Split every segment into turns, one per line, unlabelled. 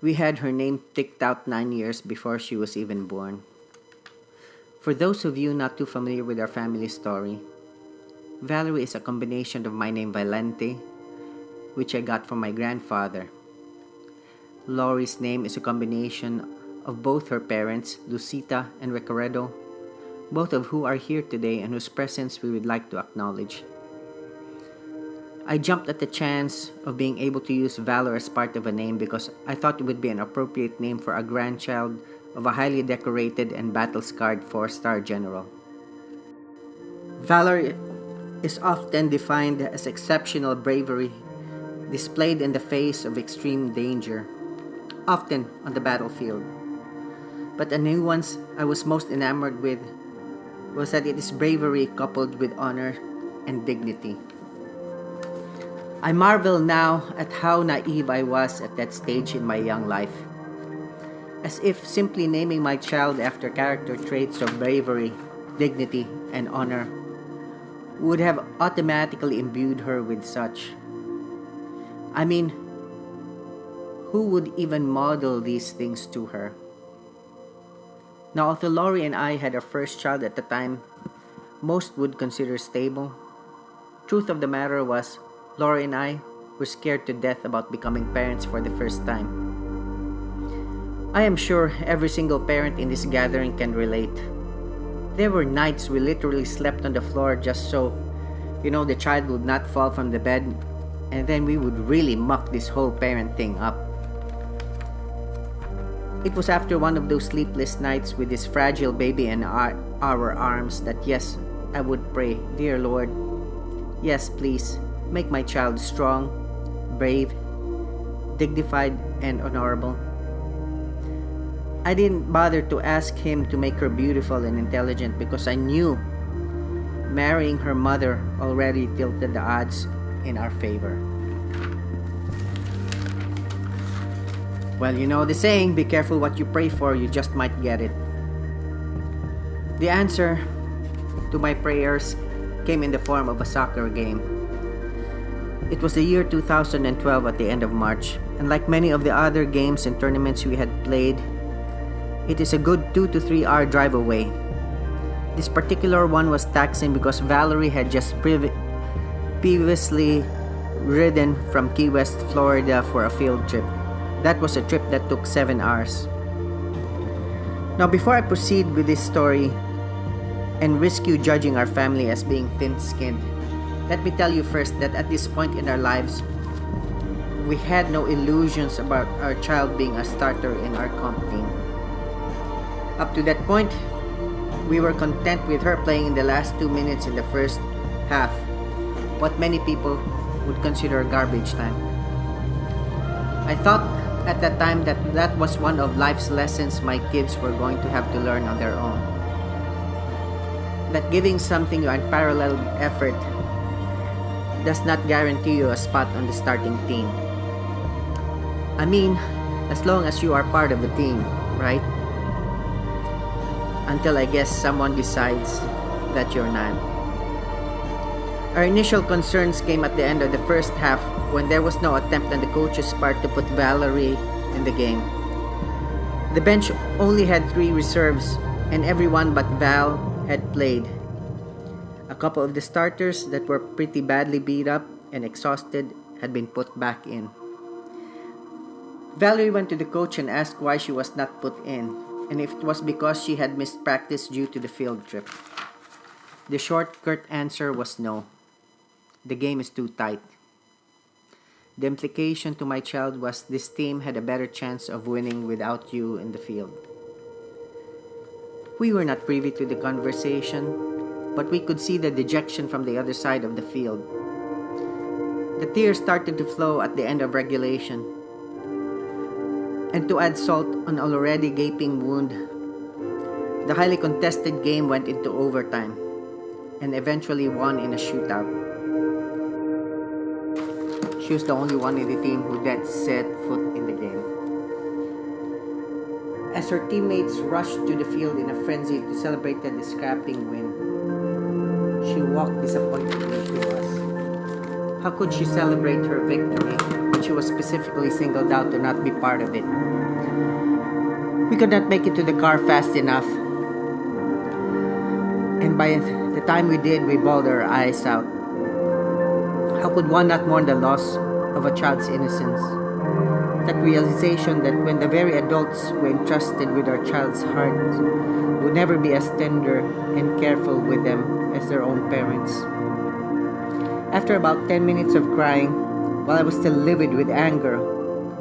We had her name ticked out 9 years before she was even born. For those of you not too familiar with our family story, Valerie is a combination of my name Valente, which I got from my grandfather. Laurie's name is a combination of both her parents, Lucita and Recaredo, both of who are here today and whose presence we would like to acknowledge. I jumped at the chance of being able to use Valor as part of a name because I thought it would be an appropriate name for a grandchild of a highly decorated and battle-scarred 4-star general. Valor is often defined as exceptional bravery displayed in the face of extreme danger, often on the battlefield. But the nuance I was most enamored with was that it is bravery coupled with honor and dignity. I marvel now at how naive I was at that stage in my young life. As if simply naming my child after character traits of bravery, dignity, and honor would have automatically imbued her with such. I mean, who would even model these things to her? Now, although Laurie and I had our first child at the time most would consider stable, truth of the matter was, Laurie and I were scared to death about becoming parents for the first time. I am sure every single parent in this gathering can relate. There were nights we literally slept on the floor just so, the child would not fall from the bed, and then we would really muck this whole parent thing up. It was after one of those sleepless nights with this fragile baby in our arms that yes, I would pray, Dear Lord, yes please, make my child strong, brave, dignified, and honorable. I didn't bother to ask him to make her beautiful and intelligent because I knew marrying her mother already tilted the odds in our favor. Well, you know the saying, be careful what you pray for, you just might get it. The answer to my prayers came in the form of a soccer game. It was the year 2012 at the end of March, and like many of the other games and tournaments we had played, it is a good 2 to 3 hour drive away. This particular one was taxing because Valerie had just previously ridden from Key West, Florida for a field trip. That was a trip that took 7 hours. Now, before I proceed with this story and risk you judging our family as being thin-skinned, let me tell you first that at this point in our lives, we had no illusions about our child being a starter in our comp team. Up to that point, we were content with her playing in the last 2 minutes in the first half, what many people would consider garbage time. I thought at that time that was one of life's lessons my kids were going to have to learn on their own. That giving something unparalleled effort does not guarantee you a spot on the starting team. I mean, as long as you are part of the team, right? Until I guess someone decides that you're not. Our initial concerns came at the end of the first half when there was no attempt on the coach's part to put Valerie in the game. The bench only had 3 reserves and everyone but Val had played. A couple of the starters that were pretty badly beat up and exhausted had been put back in. Valerie went to the coach and asked why she was not put in, and if it was because she had missed practice due to the field trip. The short, curt answer was no. The game is too tight. The implication to my child was this team had a better chance of winning without you in the field. We were not privy to the conversation, but we could see the dejection from the other side of the field. The tears started to flow at the end of regulation. And to add salt on an already gaping wound, the highly contested game went into overtime and eventually won in a shootout. She was the only one in the team who did set foot in the game. As her teammates rushed to the field in a frenzy to celebrate the scrapping win, she walked disappointedly to us. How could she celebrate her victory but she was specifically singled out to not be part of it. We could not make it to the car fast enough, and by the time we did, we bawled our eyes out. How could one not mourn the loss of a child's innocence? That realization that when the very adults were entrusted with our child's hearts would never be as tender and careful with them as their own parents. After about 10 minutes of crying, while I was still livid with anger,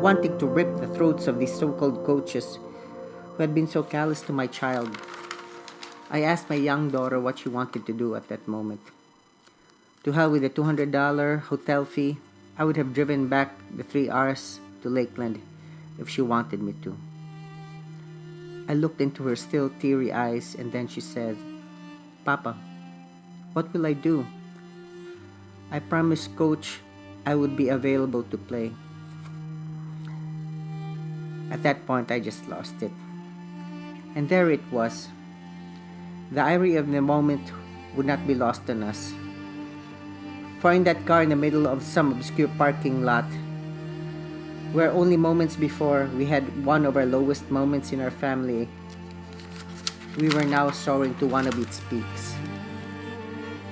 wanting to rip the throats of these so-called coaches who had been so callous to my child, I asked my young daughter what she wanted to do at that moment. To hell with the $200 hotel fee, I would have driven back the 3 hours to Lakeland if she wanted me to. I looked into her still teary eyes and then she said, "Papa, what will I do? I promised Coach I would be available to play." At that point, I just lost it. And there it was. The irony of the moment would not be lost on us. For in that car in the middle of some obscure parking lot, where only moments before we had one of our lowest moments in our family, we were now soaring to one of its peaks.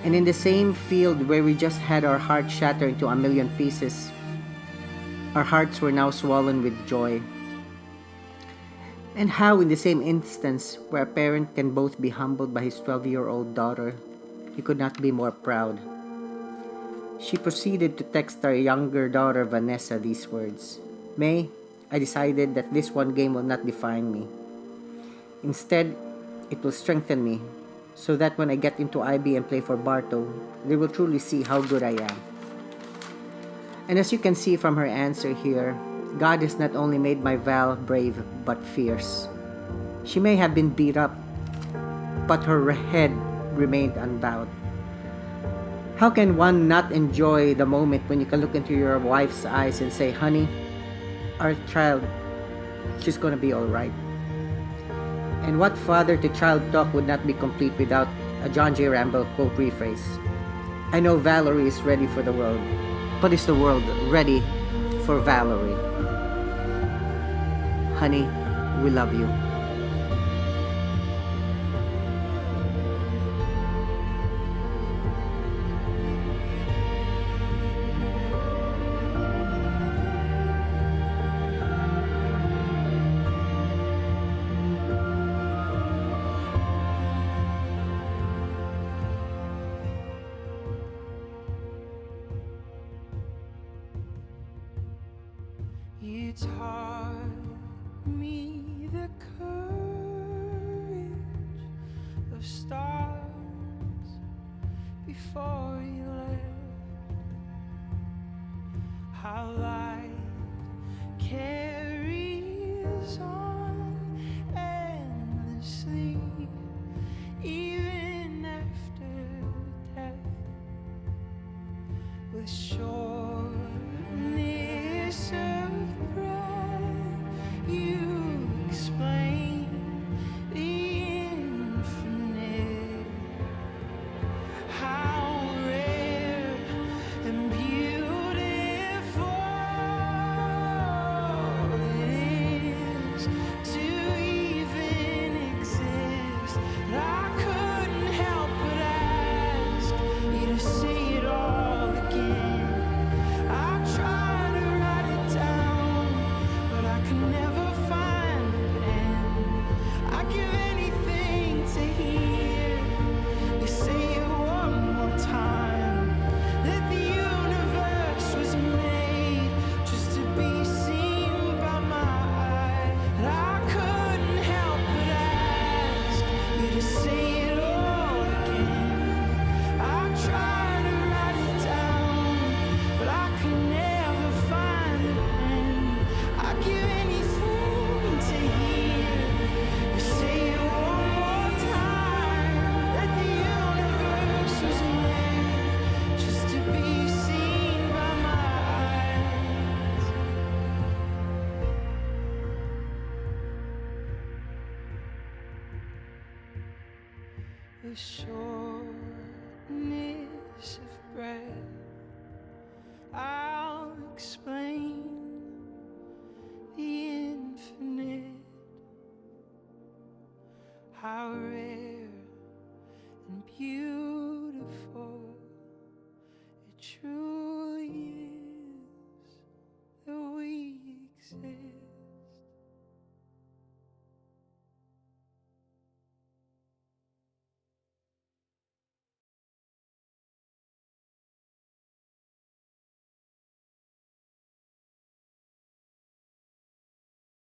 And in the same field where we just had our hearts shattered into a million pieces, our hearts were now swollen with joy. And how in the same instance where a parent can both be humbled by his 12-year-old daughter, he could not be more proud. She proceeded to text our younger daughter Vanessa these words, "May, I decided that this one game will not define me. Instead, it will strengthen me so that when I get into IB and play for Bartow, they will truly see how good I am." And as you can see from her answer here, God has not only made my Val brave but fierce. She may have been beat up, but her head remained unbowed. How can one not enjoy the moment when you can look into your wife's eyes and say, "Honey, our child, she's gonna be alright"? And what father-to-child talk would not be complete without a John J. Rambo quote rephrase? I know Valory is ready for the world, but is the world ready for Valory? Honey, we love you.
You taught me the courage of stars before you left. How light carries on endlessly, even after death, with shortness of you explain the infinite, how rare and beautiful it is to even exist. I couldn't help but ask you to say it all again. I tried to write it down, but I could never find a pen. I'd give anything to hear you say it one more time. That the universe was made just to be seen by my eye. And I couldn't help but ask you to say it all again. I tried to write it down, but I could never find a pen. I'd give anything to hear you say it one more time. That the universe was made just to be seen by my eyes. The shortness of breath, I'll explain I